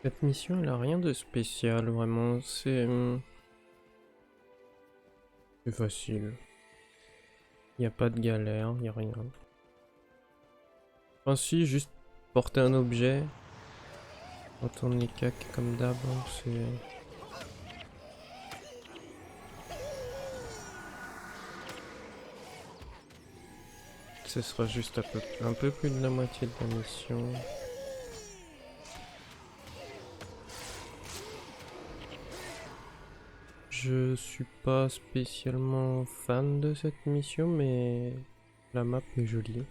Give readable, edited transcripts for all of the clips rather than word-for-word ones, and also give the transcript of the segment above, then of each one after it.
Cette mission, elle a rien de spécial, vraiment. C'est facile. Y a pas de galère, y a rien. Enfin, si, juste porter un objet. Retourne les cacs comme d'hab, hein, c'est. Ce sera juste un peu plus de la moitié de la mission. Je suis pas spécialement fan de cette mission, mais la map est jolie.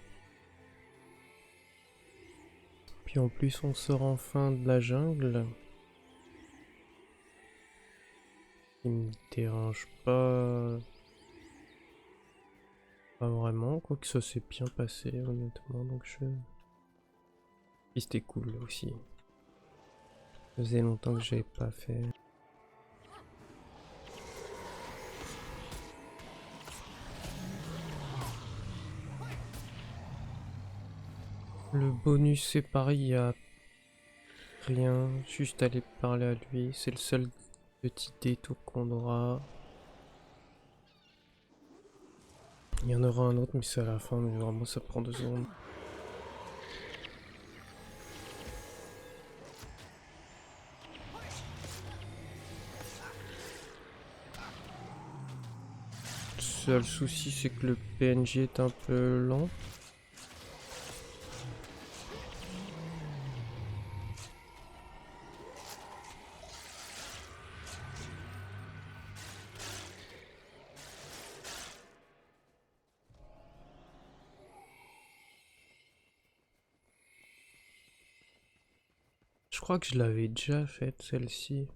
Puis en plus, on sort enfin de la jungle. Il me dérange pas vraiment, quoique ça s'est bien passé honnêtement, donc je. Puis c'était cool aussi. Ça faisait longtemps que j'avais pas fait. Le bonus c'est pareil, il y a rien, juste aller parler à lui, c'est le seul petit détour qu'on aura. Il y en aura un autre mais c'est à la fin, mais vraiment ça prend 2 secondes. Le seul souci c'est que le PNJ est un peu lent. Je crois que je l'avais déjà faite celle-ci.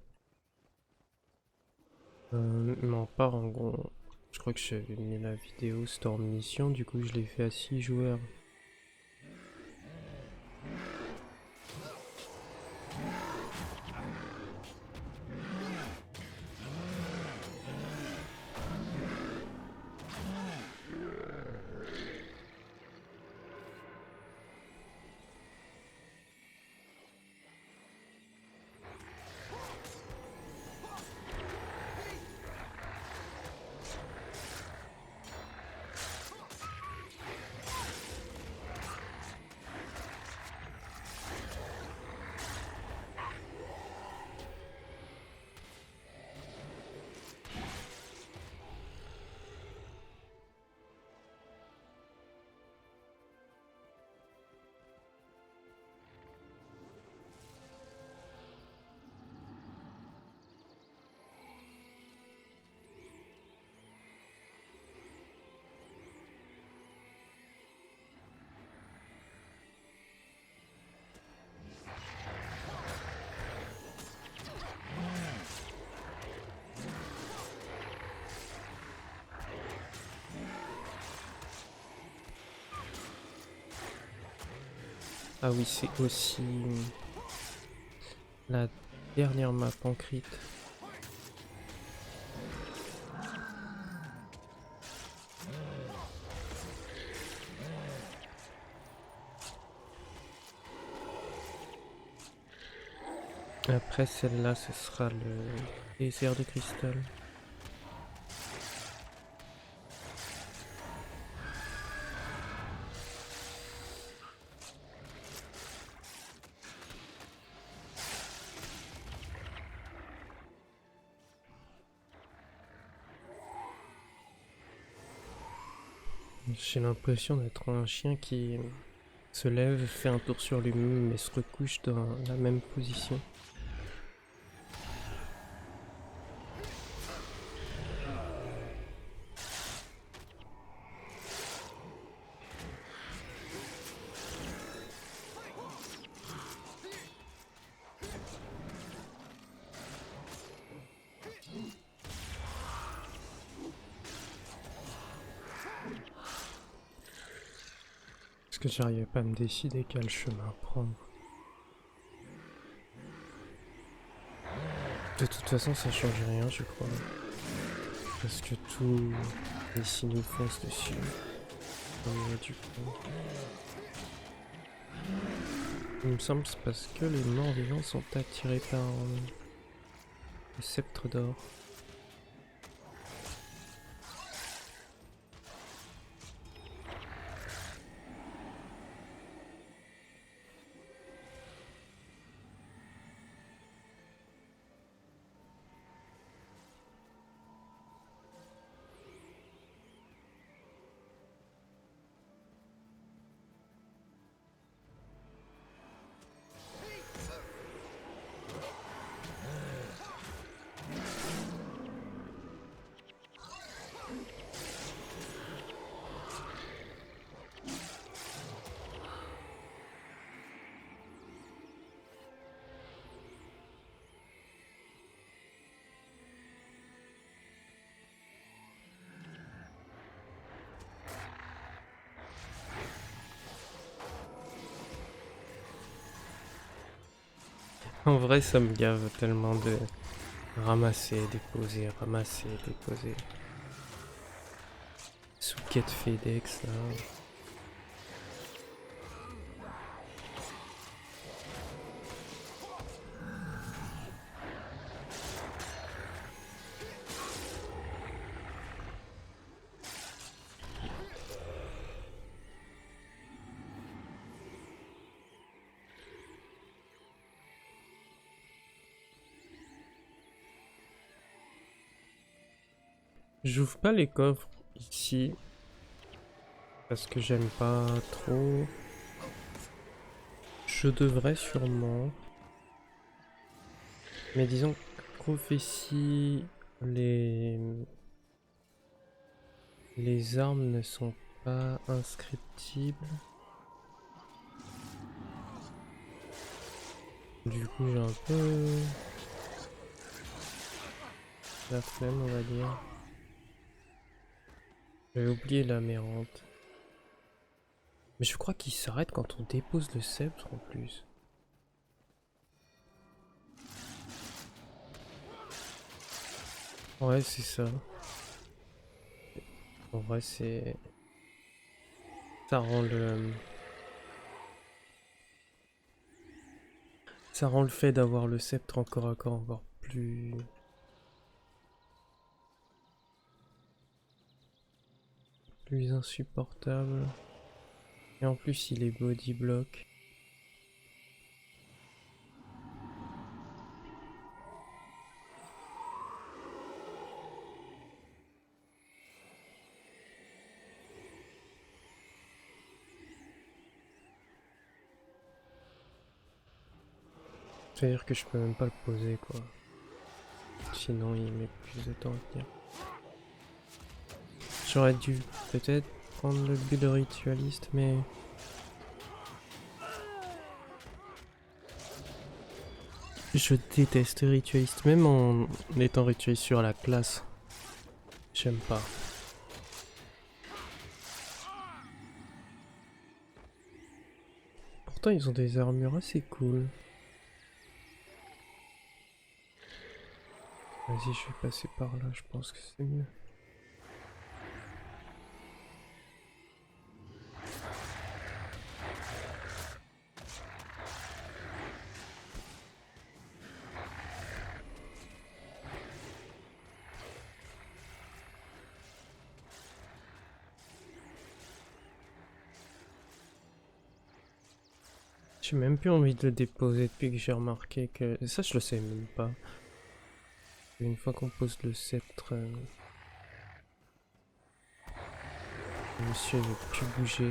Non, pas en gros. Je crois que j'avais mis la vidéo Storm Mission, du coup je l'ai fait à 6 joueurs. Ah oui, c'est aussi la dernière map en crit. Après celle-là, ce sera le désert de cristal. J'ai l'impression d'être un chien qui se lève, fait un tour sur lui-même mais se recouche dans la même position. Parce que j'arrivais pas à me décider quel chemin prendre. De toute façon, ça change rien, je crois. Parce que tout ici nous fonce dessus. Du coup. Il me semble que c'est parce que les morts vivants sont attirés par le sceptre d'or. En vrai, ça me gave tellement de ramasser, déposer, ramasser, déposer. Sous-quête FedEx là. J'ouvre pas les coffres ici parce que j'aime pas trop. Je devrais sûrement. Mais disons que prophétie, les armes ne sont pas inscriptibles. Du coup j'ai un peu la flemme on va dire. J'avais oublié l'amérante. Mais je crois qu'il s'arrête quand on dépose le sceptre en plus. Ouais c'est ça. En vrai c'est... Ça rend le... Ça rend le fait d'avoir le sceptre encore à corps encore plus... plus insupportable. Et en plus il est body block. C'est-à-dire que je peux même pas le poser quoi. Sinon il met plus de temps à tenir. J'aurais dû peut-être prendre le build ritualiste mais... Je déteste ritualiste, même en étant ritualiste sur la classe. J'aime pas. Pourtant ils ont des armures assez cool. Vas-y je vais passer par là, je pense que c'est mieux. J'ai même plus envie de le déposer depuis que j'ai remarqué que... Ça je le sais même pas. Une fois qu'on pose le sceptre... le monsieur ne veut plus bouger.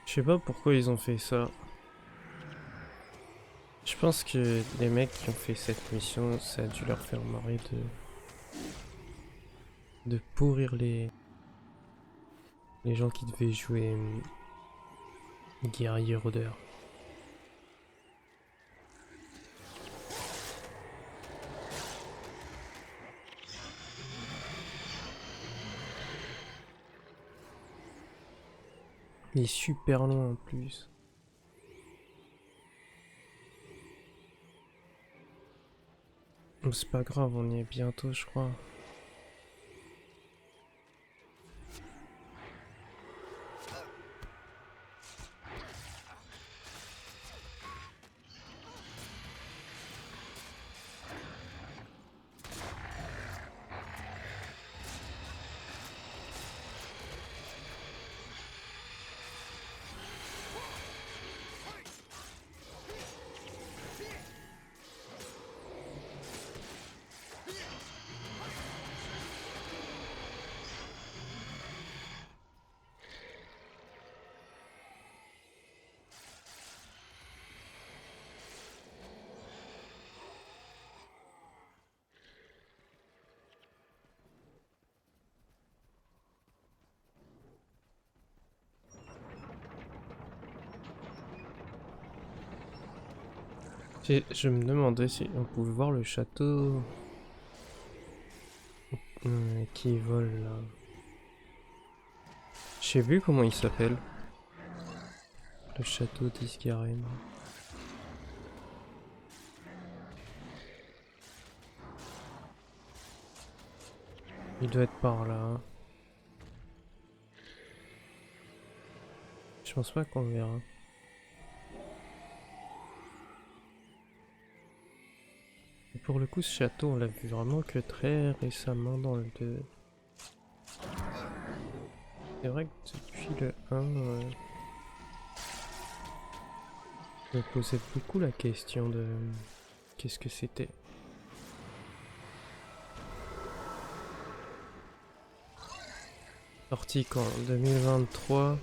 Je sais pas pourquoi ils ont fait ça. Je pense que les mecs qui ont fait cette mission, ça a dû leur faire marrer de pourrir les gens qui devaient jouer guerrier rôdeur. Il est super loin en plus. C'est pas grave, on y est bientôt, je crois. Je me demandais si on pouvait voir le château qui vole là. Je sais plus comment il s'appelle. Le château d'Isgaren. Il doit être par là. Je pense pas qu'on le verra. Et pour le coup, ce château, on l'a vu vraiment que très récemment dans le 2. C'est vrai que depuis le 1, je me posais beaucoup la question de qu'est-ce que c'était. Sorti quand 2023.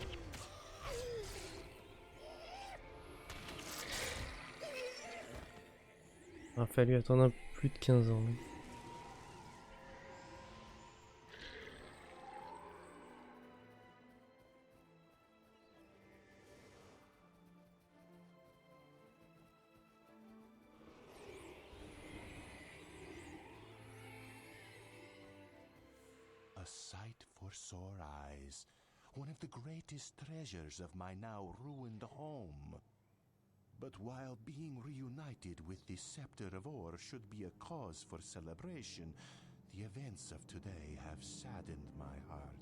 Il a fallu attendre un peu plus de 15 ans. A sight for sore eyes, one of the greatest treasures of my now ruined home. But while being reunited with the Scepter of Ore should be a cause for celebration, the events of today have saddened my heart.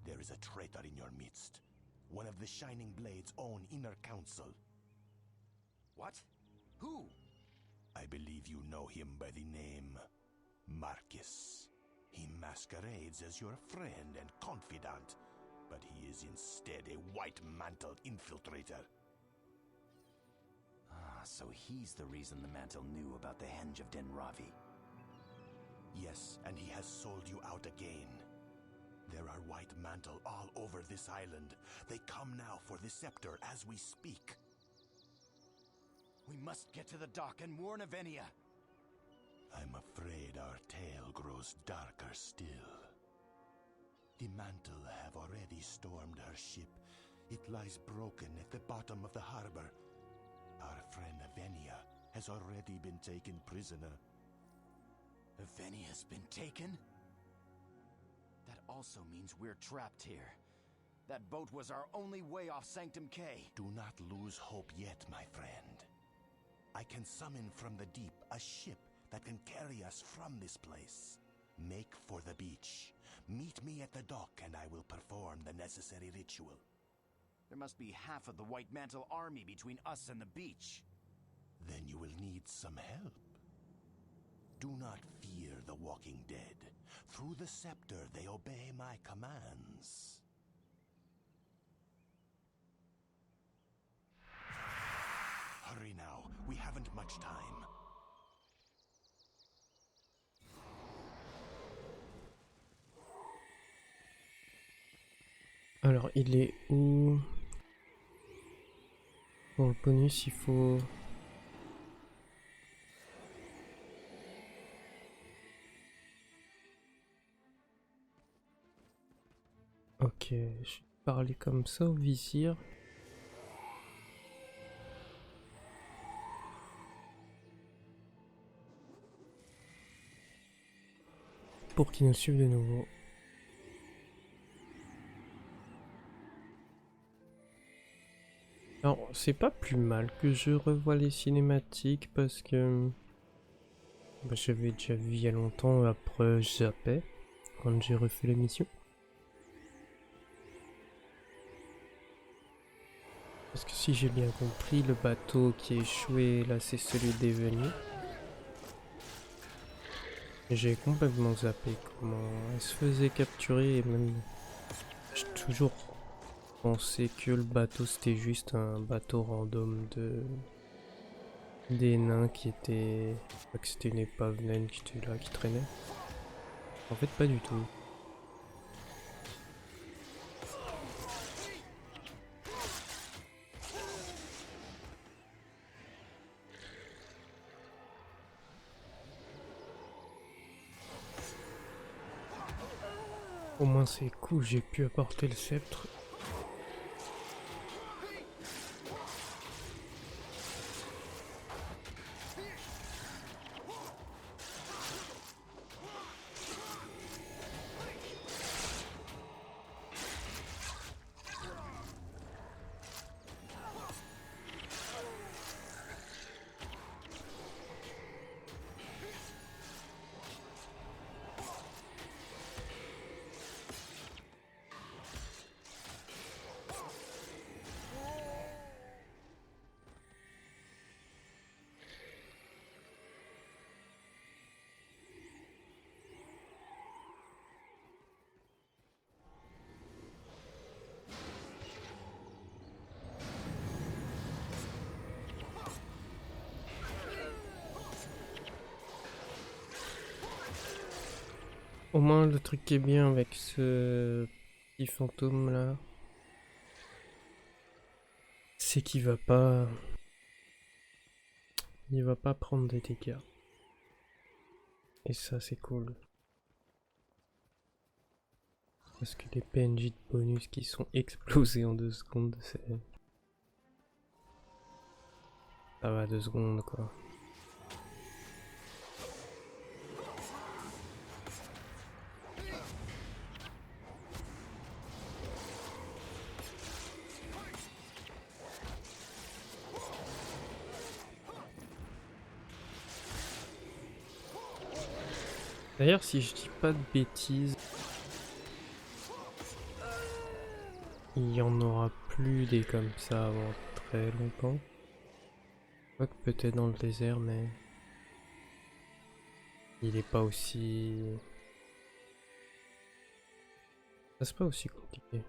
There is a traitor in your midst, one of the Shining Blade's own inner council. What? Who? I believe you know him by the name Marcus. He masquerades as your friend and confidant, but he is instead a white-mantled infiltrator. Ah, so he's the reason the Mantle knew about the Henge of Denravi. Yes, and he has sold you out again. There are White Mantle all over this island. They come now for the scepter as we speak. We must get to the dock and warn Avenia. I'm afraid our tale grows darker still. The Mantle have already stormed her ship. It lies broken at the bottom of the harbor. Our friend Avenia has already been taken prisoner. Avenia's been taken? That also means we're trapped here. That boat was our only way off Sanctum K. Do not lose hope yet, my friend. I can summon from the deep a ship that can carry us from this place. Make for the beach. Meet me at the dock and I will perform the necessary ritual. There must be half of the White Mantle army between us and the beach. Then you will need some help. Do not fear the walking dead. Through the scepter they obey my commands. Hurry now, we haven't much time. Alors, il est où? Pour le bonus, il faut... Ok, je vais parler comme ça au vizir. Pour qu'il nous suive de nouveau. Alors, c'est pas plus mal que je revoie les cinématiques parce que Bah, j'avais déjà vu il y a longtemps, après je zappais quand j'ai refait l'émission. Parce que si j'ai bien compris, le bateau qui a échoué là c'est celui d'Evely. J'ai complètement zappé comment elle se faisait capturer et même j'ai toujours pensé que le bateau c'était juste un bateau random des nains qui étaient... que c'était une épave naine qui était là, qui traînait. En fait pas du tout. Au moins c'est cool, j'ai pu apporter le sceptre. Au moins le truc qui est bien avec ce petit fantôme là, c'est qu'il va pas... Il va pas prendre des dégâts. Et ça c'est cool. Parce que les PNJ de bonus qui sont explosés en 2 secondes, c'est... Ça va 2 secondes quoi. D'ailleurs si je dis pas de bêtises, il y en aura plus des comme ça avant très longtemps. Quoique peut-être dans le désert mais... Il est pas aussi... Ça c'est pas aussi compliqué.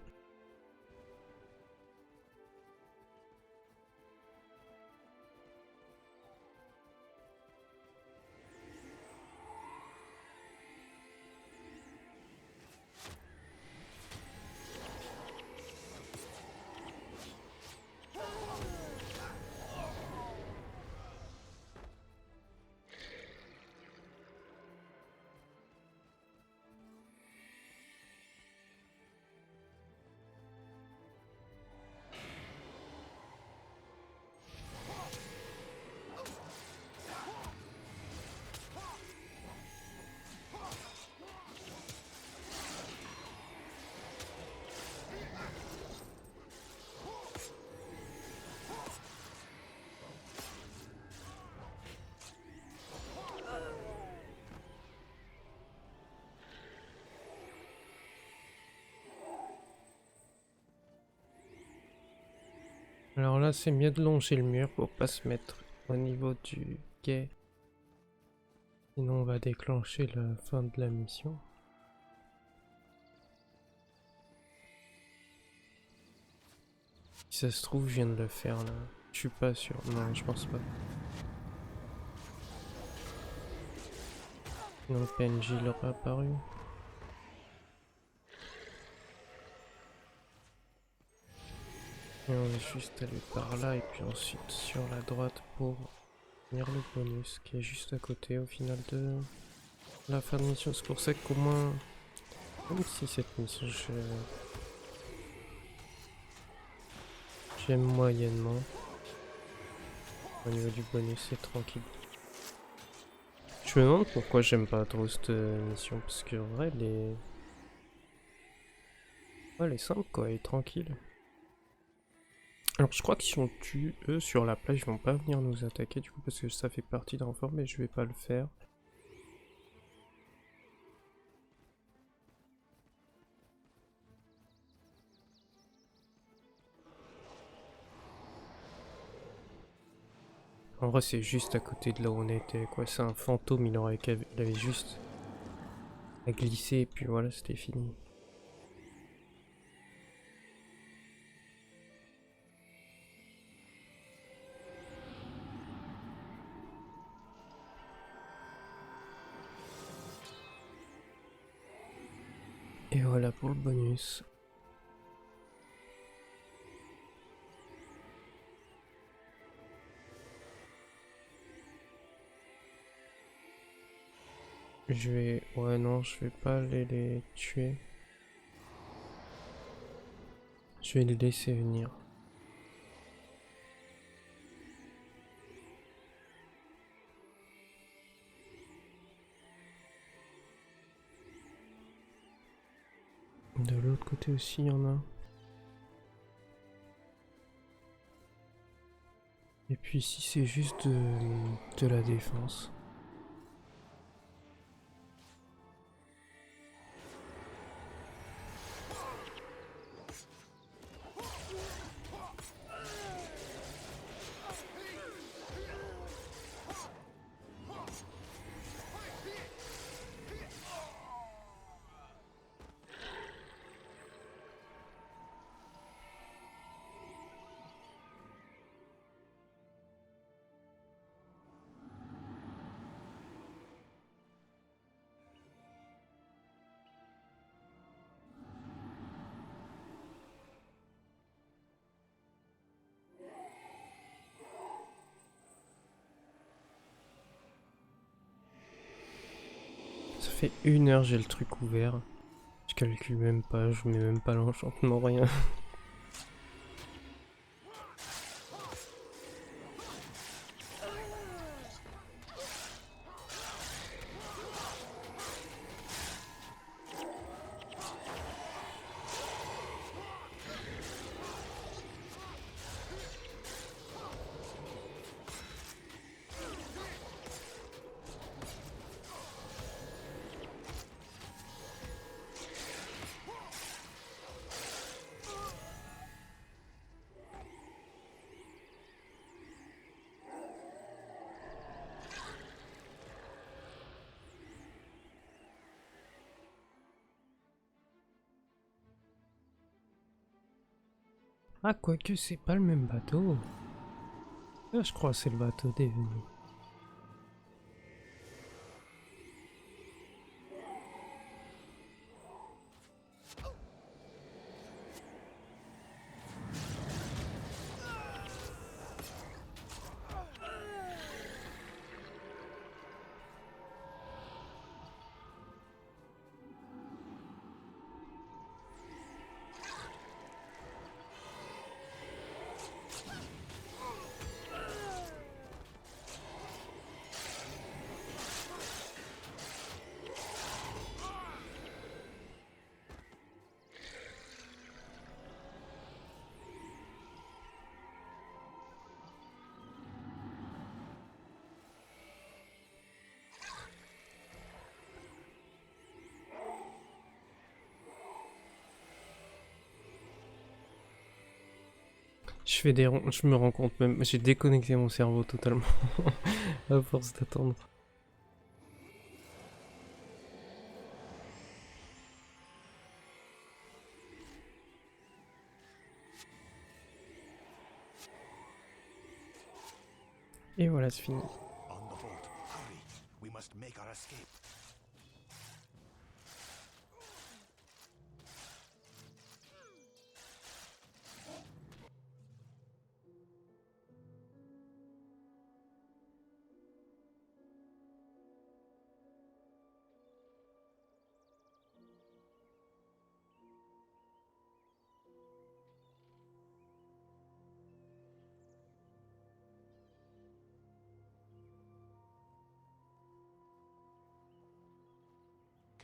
Alors là c'est mieux de longer le mur pour pas se mettre au niveau du quai. Sinon on va déclencher la fin de la mission. Si ça se trouve je viens de le faire là. Je suis pas sûr. Non je pense pas. Sinon le PNJ il aura apparu. Et on va juste aller par là et puis ensuite sur la droite pour finir le bonus qui est juste à côté au final de la fin de mission. C'est pour ça qu'au moins, même si cette mission j'aime moyennement, au niveau du bonus c'est tranquille. Je me demande pourquoi j'aime pas trop cette mission parce que en vrai elle est simple quoi, elle est tranquille. Alors je crois que si on tue eux sur la plage, ils vont pas venir nous attaquer du coup parce que ça fait partie d'un renfort mais je vais pas le faire. En vrai, c'est juste à côté de là où on était, quoi. C'est un fantôme, il avait juste à glisser, et puis voilà, c'était fini. Et voilà pour le bonus. Je vais... Ouais, non, je vais pas aller les tuer. Je vais les laisser venir. De l'autre côté aussi, il y en a. Et puis ici, c'est juste de la défense. Ça fait 1 heure, j'ai le truc ouvert. Je calcule même pas, je mets même pas l'enchantement, rien. Ah, quoique, c'est pas le même bateau. Ah, je crois que c'est le bateau des venus. Je fais des ronds, je me rends compte même, j'ai déconnecté mon cerveau totalement à force d'attendre. Et voilà, c'est fini. On the boat. Hurry. We must make our escape.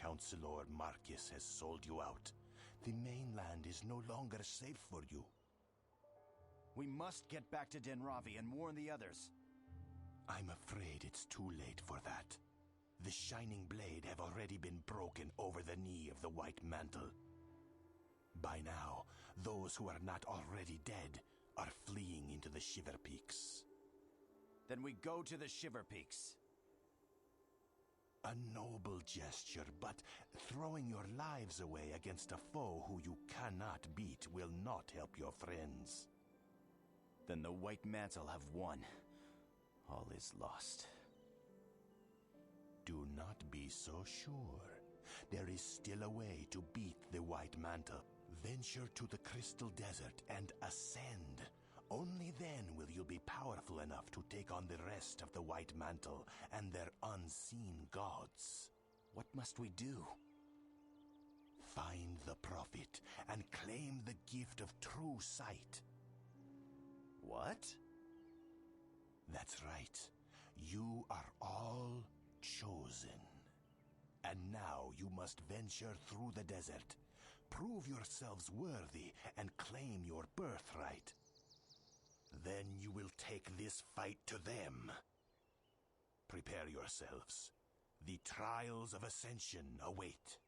Councilor Marcus has sold you out. The mainland is no longer safe for you. We must get back to Denravi and warn the others. I'm afraid it's too late for that. The Shining Blade have already been broken over the knee of the White Mantle. By now, those who are not already dead are fleeing into the Shiver Peaks. Then we go to the Shiver Peaks. A noble gesture, but throwing your lives away against a foe who you cannot beat will not help your friends. Then the White Mantle have won. All is lost. Do not be so sure. There is still a way to beat the White Mantle. Venture to the Crystal Desert and ascend. Only then will you be powerful enough to take on the rest of the White Mantle and their unseen gods. What must we do? Find the Prophet and claim the gift of true sight. What? That's right. You are all chosen. And now you must venture through the desert. Prove yourselves worthy and claim your birthright. Then you will take this fight to them. Prepare yourselves. The trials of ascension await.